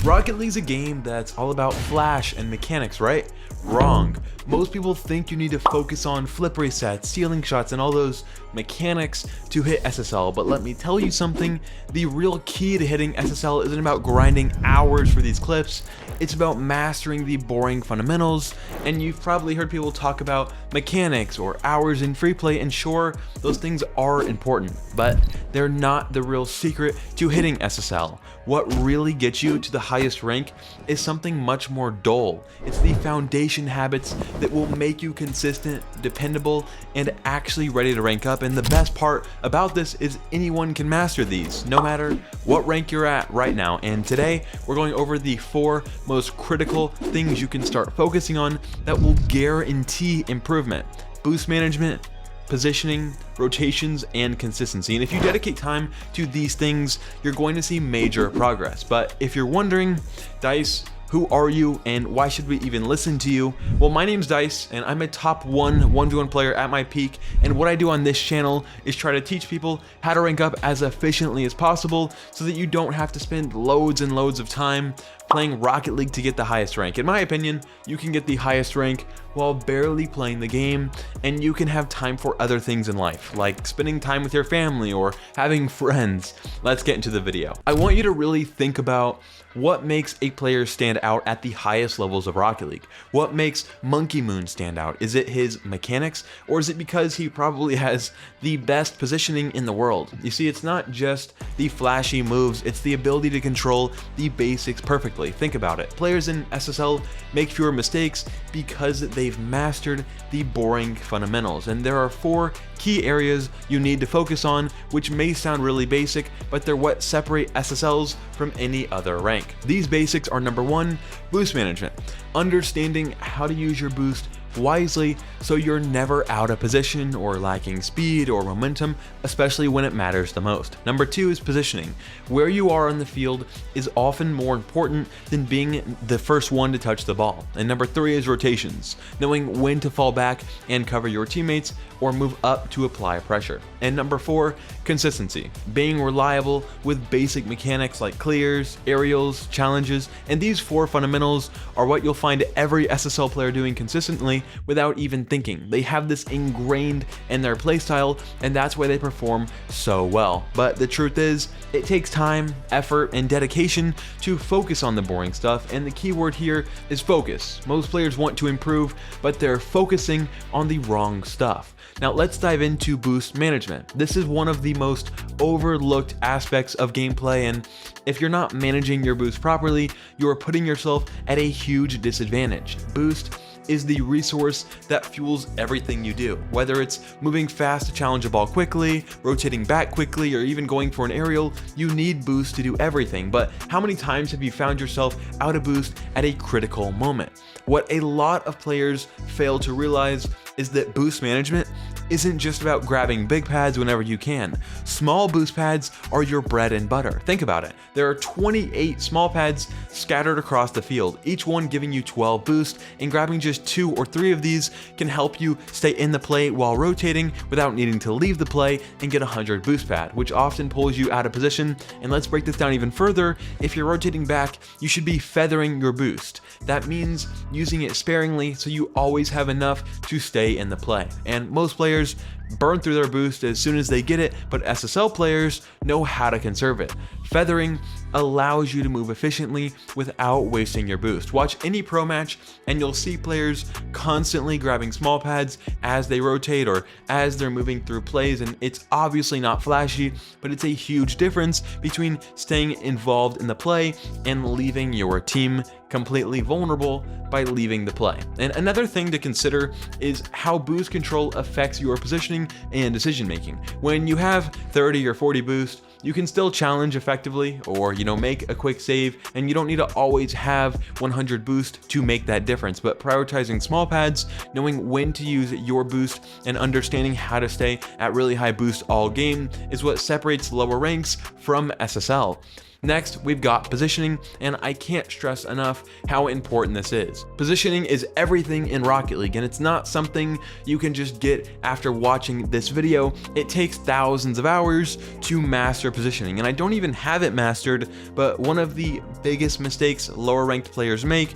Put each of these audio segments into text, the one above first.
Rocket League's a game that's all about flash and mechanics, right? Wrong. Most people think you need to focus on flip resets, ceiling shots, and all those mechanics to hit SSL, but let me tell you something, the real key to hitting SSL isn't about grinding hours for these clips, it's about mastering the boring fundamentals, and you've probably heard people talk about mechanics or hours in free play, and sure, those things are important, but they're not the real secret to hitting SSL. What really gets you to the highest rank is something much more dull. It's the foundation habits that will make you consistent, dependable, and actually ready to rank up. And the best part about this is anyone can master these, no matter what rank you're at right now. And today, we're going over the 4 most critical things you can start focusing on that will guarantee improvement. Boost management, positioning, rotations, and consistency. And if you dedicate time to these things, you're going to see major progress. But if you're wondering, Dice, who are you and why should we even listen to you? Well, my name's Dice and I'm a top 1v1 player at my peak, and what I do on this channel is try to teach people how to rank up as efficiently as possible so that you don't have to spend loads and loads of time playing Rocket League to get the highest rank. In my opinion, you can get the highest rank while barely playing the game, and you can have time for other things in life, like spending time with your family or having friends. Let's get into the video. I want you to really think about what makes a player stand out at the highest levels of Rocket League. What makes Monkey Moon stand out? Is it his mechanics, or is it because he probably has the best positioning in the world? You see, it's not just the flashy moves, it's the ability to control the basics perfectly. Think about it. Players in SSL make fewer mistakes because they've mastered the boring fundamentals, and there are 4 key areas you need to focus on, which may sound really basic, but they're what separate SSLs from any other rank. These basics are: number 1, boost management. Understanding how to use your boost wisely so you're never out of position or lacking speed or momentum, especially when it matters the most. Number 2 is positioning. Where you are on the field is often more important than being the first one to touch the ball. And number 3 is rotations, knowing when to fall back and cover your teammates or move up to apply pressure. And number 4, consistency, being reliable with basic mechanics like clears, aerials, challenges, and these 4 fundamentals are what you'll find every SSL player doing consistently without even thinking. They have this ingrained in their playstyle, and that's why they perform so well. But the truth is, it takes time, effort, and dedication to focus on the boring stuff, and the key word here is focus. Most players want to improve, but they're focusing on the wrong stuff. Now let's dive into boost management. This is one of the most overlooked aspects of gameplay, and if you're not managing your boost properly, you are putting yourself at a huge disadvantage. Boost is the resource that fuels everything you do. Whether it's moving fast to challenge a ball quickly, rotating back quickly, or even going for an aerial, you need boost to do everything. But how many times have you found yourself out of boost at a critical moment? What a lot of players fail to realize is that boost management isn't just about grabbing big pads whenever you can. Small boost pads are your bread and butter. Think about it. There are 28 small pads scattered across the field, each one giving you 12 boost, and grabbing just 2 or 3 of these can help you stay in the play while rotating without needing to leave the play and get 100 boost pad, which often pulls you out of position. And let's break this down even further. If you're rotating back, you should be feathering your boost. That means using it sparingly so you always have enough to stay in the play. And most players burn through their boost as soon as they get it, but SSL players know how to conserve it. Feathering allows you to move efficiently without wasting your boost. Watch any pro match and you'll see players constantly grabbing small pads as they rotate or as they're moving through plays, and it's obviously not flashy, but it's a huge difference between staying involved in the play and leaving your team completely vulnerable by leaving the play. And another thing to consider is how boost control affects your positioning and decision making. When you have 30 or 40 boost, you can still challenge effectively or make a quick save, and you don't need to always have 100 boost to make that difference. But prioritizing small pads, knowing when to use your boost, and understanding how to stay at really high boost all game is what separates lower ranks from SSL. Next, we've got positioning, and I can't stress enough how important this is. Positioning is everything in Rocket League, and it's not something you can just get after watching this video. It takes thousands of hours to master positioning, and I don't even have it mastered, but one of the biggest mistakes lower ranked players make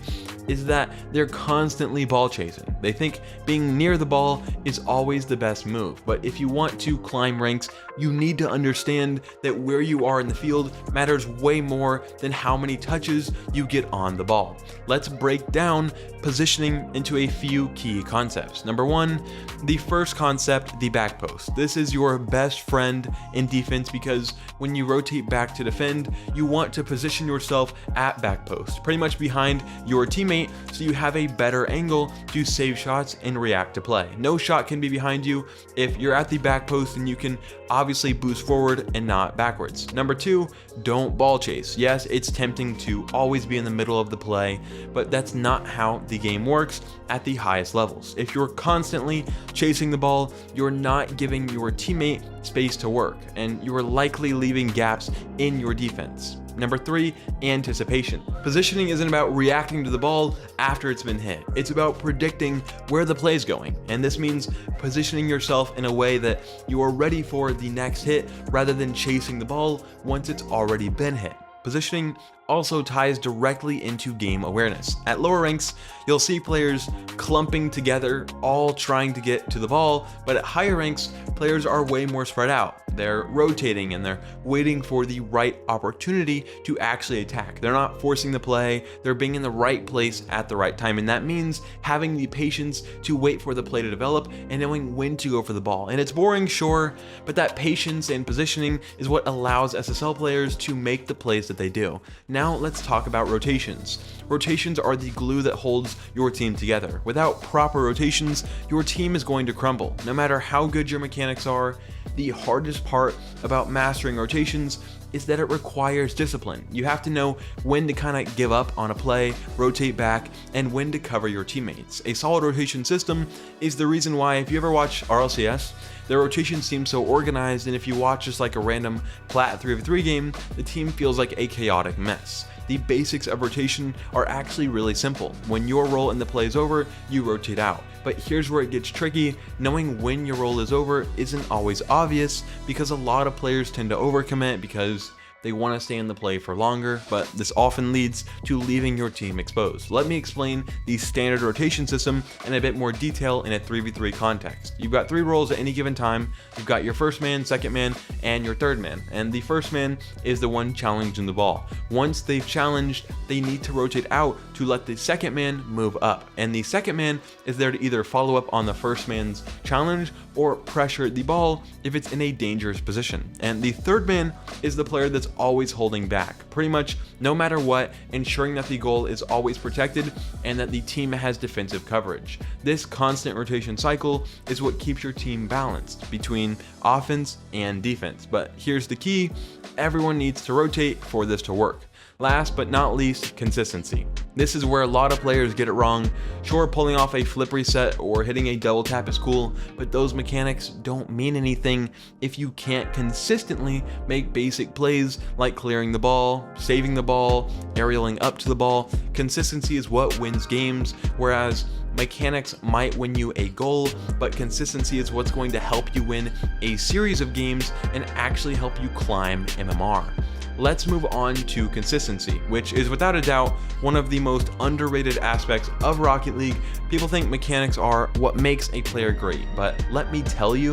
is that they're constantly ball chasing. They think being near the ball is always the best move, but if you want to climb ranks, you need to understand that where you are in the field matters way more than how many touches you get on the ball. Let's break down positioning into a few key concepts. Number one, the first concept, the back post. This is your best friend in defense because when you rotate back to defend, you want to position yourself at back post, pretty much behind your teammate, so you have a better angle to save shots and react to play. No shot can be behind you if you're at the back post, and you can obviously boost forward and not backwards. Number two, don't ball chase. Yes, it's tempting to always be in the middle of the play, but that's not how the game works at the highest levels. If you're constantly chasing the ball, you're not giving your teammate space to work, and you're likely leaving gaps in your defense. Number three, anticipation. Positioning isn't about reacting to the ball after it's been hit. It's about predicting where the play is going, and this means positioning yourself in a way that you are ready for the next hit rather than chasing the ball once it's already been hit. Positioning also ties directly into game awareness. At lower ranks, you'll see players clumping together, all trying to get to the ball, but at higher ranks, players are way more spread out. They're rotating and they're waiting for the right opportunity to actually attack. They're not forcing the play, they're being in the right place at the right time, and that means having the patience to wait for the play to develop and knowing when to go for the ball. And it's boring, sure, but that patience and positioning is what allows SSL players to make the plays that they do. Now let's talk about rotations. Rotations are the glue that holds your team together. Without proper rotations, your team is going to crumble. No matter how good your mechanics are, the hardest part about mastering rotations is that it requires discipline. You have to know when to kind of give up on a play, rotate back, and when to cover your teammates. A solid rotation system is the reason why, if you ever watch RLCS, their rotation seems so organized, and if you watch just like a random Plat 3v3 game, the team feels like a chaotic mess. The basics of rotation are actually really simple. When your role in the play is over, you rotate out. But here's where it gets tricky. Knowing when your role is over isn't always obvious, because a lot of players tend to overcommit because they want to stay in the play for longer, but this often leads to leaving your team exposed. Let me explain the standard rotation system in a bit more detail in a 3v3 context. You've got three roles at any given time. You've got your first man, second man, and your third man. And the first man is the one challenging the ball. Once they've challenged, they need to rotate out to let the second man move up. And the second man is there to either follow up on the first man's challenge or pressure the ball if it's in a dangerous position. And the third man is the player that's always holding back, pretty much no matter what, ensuring that the goal is always protected and that the team has defensive coverage. This constant rotation cycle is what keeps your team balanced between offense and defense. But here's the key: everyone needs to rotate for this to work. Last but not least, consistency. This is where a lot of players get it wrong. Sure, pulling off a flip reset or hitting a double tap is cool, but those mechanics don't mean anything if you can't consistently make basic plays like clearing the ball, saving the ball, aerialing up to the ball. Consistency is what wins games, whereas mechanics might win you a goal, but consistency is what's going to help you win a series of games and actually help you climb MMR. Let's move on to consistency, which is without a doubt one of the most underrated aspects of Rocket League. People think mechanics are what makes a player great, but let me tell you,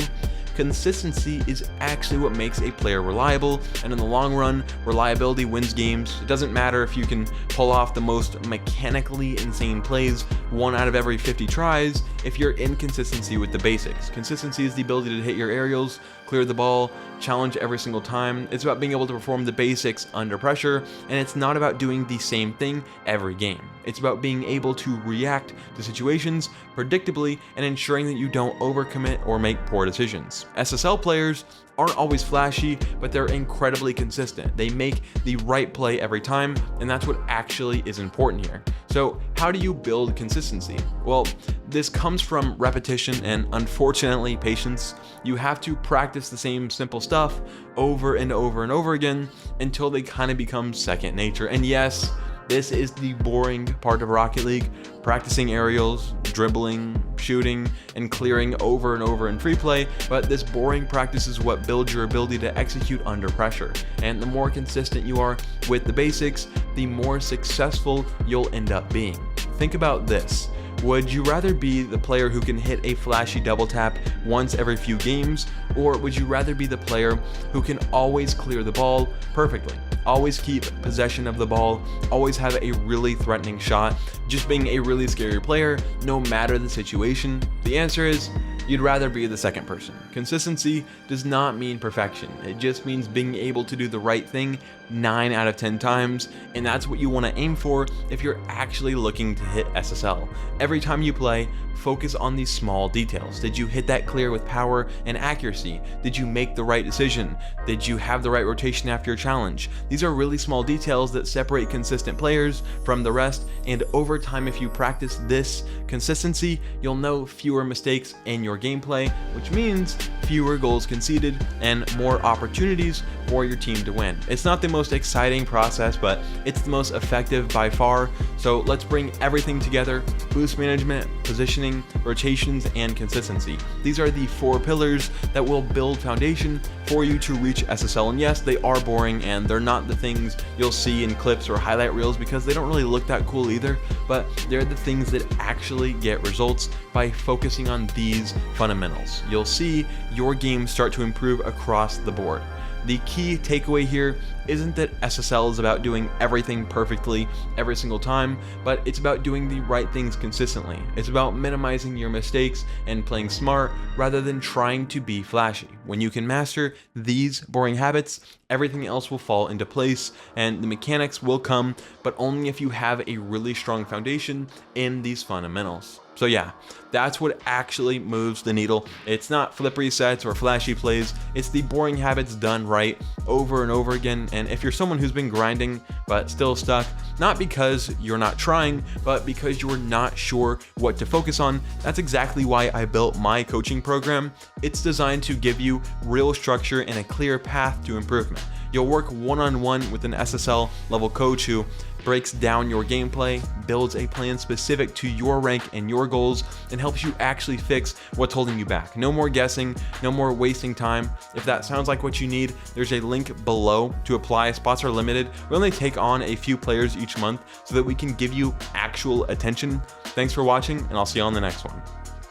consistency is actually what makes a player reliable, and in the long run, reliability wins games. It doesn't matter if you can pull off the most mechanically insane plays 1 out of every 50 tries if you're inconsistency with the basics. Consistency is the ability to hit your aerials, clear the ball, challenge every single time. It's about being able to perform the basics under pressure, and it's not about doing the same thing every game. It's about being able to react to situations predictably and ensuring that you don't overcommit or make poor decisions. difference. SSL players aren't always flashy, but they're incredibly consistent. They make the right play every time, and that's what actually is important here. So how do you build consistency? Well, this comes from repetition and, unfortunately, patience. You have to practice the same simple stuff over and over and over again until they kind of become second nature. And yes, this is the boring part of Rocket League, practicing aerials, dribbling, shooting, and clearing over and over in free play, but this boring practice is what builds your ability to execute under pressure. And the more consistent you are with the basics, the more successful you'll end up being. Think about this. Would you rather be the player who can hit a flashy double tap once every few games, or would you rather be the player who can always clear the ball perfectly, always keep possession of the ball, always have a really threatening shot, just being a really scary player no matter the situation? The answer is you'd rather be the second person. Consistency does not mean perfection. It just means being able to do the right thing 9 out of 10 times, and that's what you want to aim for if you're actually looking to hit SSL. Every time you play, focus on these small details. Did you hit that clear with power and accuracy? Did you make the right decision? Did you have the right rotation after your challenge? These are really small details that separate consistent players from the rest, and over time, if you practice this consistency, you'll know fewer mistakes in your gameplay, which means fewer goals conceded and more opportunities for your team to win. It's not the most exciting process, but it's the most effective by far. So let's bring everything together: boost management, positioning, rotations, and consistency. These are the 4 pillars that will build foundation for you to reach SSL. And yes, they are boring and they're not the things you'll see in clips or highlight reels because they don't really look that cool either, but they're the things that actually get results by focusing on these fundamentals. You'll see your game start to improve across the board. The key takeaway here isn't that SSL is about doing everything perfectly every single time, but it's about doing the right things consistently. It's about minimizing your mistakes and playing smart rather than trying to be flashy. When you can master these boring habits, everything else will fall into place and the mechanics will come, but only if you have a really strong foundation in these fundamentals. So yeah, that's what actually moves the needle. It's not flip resets or flashy plays, it's the boring habits done right over and over again. And if you're someone who's been grinding but still stuck, not because you're not trying, but because you're not sure what to focus on, that's exactly why I built my coaching program. It's designed to give you real structure and a clear path to improvement. You'll work one-on-one with an SSL level coach who breaks down your gameplay, builds a plan specific to your rank and your goals, and helps you actually fix what's holding you back. No more guessing, no more wasting time. If that sounds like what you need, there's a link below to apply. Spots are limited. We only take on a few players each month so that we can give you actual attention. Thanks for watching, and I'll see you on the next one.